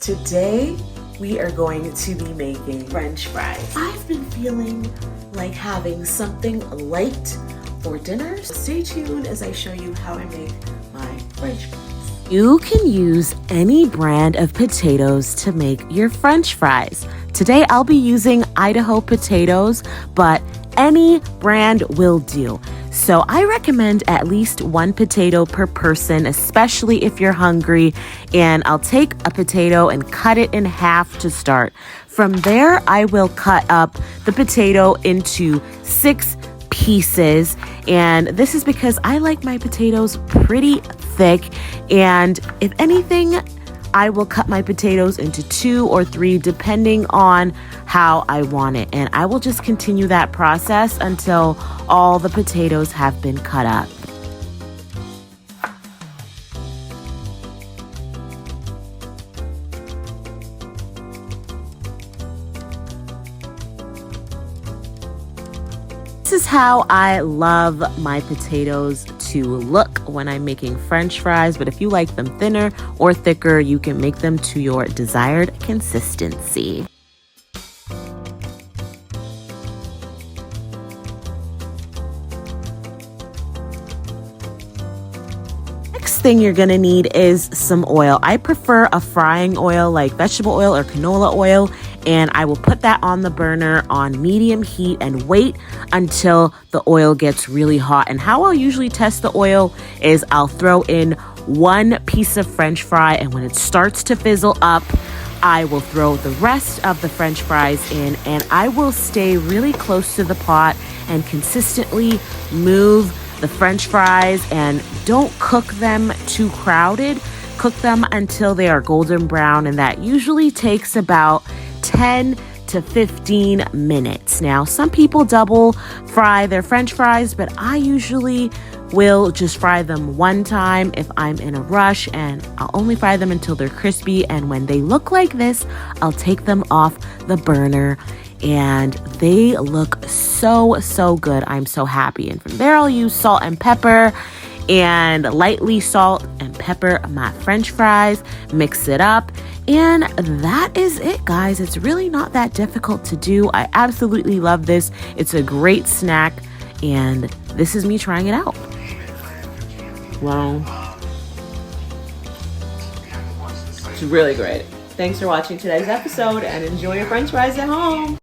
Today, we are going to be making French fries. I've been feeling like having something light for dinner. So stay tuned as I show you how I make my French fries. You can use any brand of potatoes to make your French fries. Today, I'll be using Idaho potatoes, but any brand will do. So I recommend at least one potato per person, especially if you're hungry. And I'll take a potato and cut it in half to start. From there, I will cut up the potato into 6 pieces. And this is because I like my potatoes pretty thick. And if anything, I will cut my potatoes into 2 or 3 depending on how I want it. And I will just continue that process until all the potatoes have been cut up. This is how I love my potatoes to look when I'm making French fries, but if you like them thinner or thicker, you can make them to your desired consistency. Next thing you're gonna need is some oil. I prefer a frying oil like vegetable oil or canola oil, and I will put that on the burner on medium heat and wait until the oil gets really hot. And how I'll usually test the oil is I'll throw in 1 piece of French fry, and when it starts to fizzle up, I will throw the rest of the French fries in, and I will stay really close to the pot and consistently move the French fries, and don't cook them too crowded. Cook them until they are golden brown, and that usually takes about 10 to 15 minutes. Now, some people double fry their French fries, but I usually will just fry them one time if I'm in a rush, and I'll only fry them until they're crispy. And when they look like this, I'll take them off the burner, and they look so good. I'm so happy. And from there, I'll use salt and pepper and lightly salt and pepper my French fries, mix it up, and that is it, guys. It's really not that difficult to do. I absolutely love this. It's a great snack, and this is me trying it out. Wow. It's really great. Thanks for watching today's episode, and enjoy your French fries at home.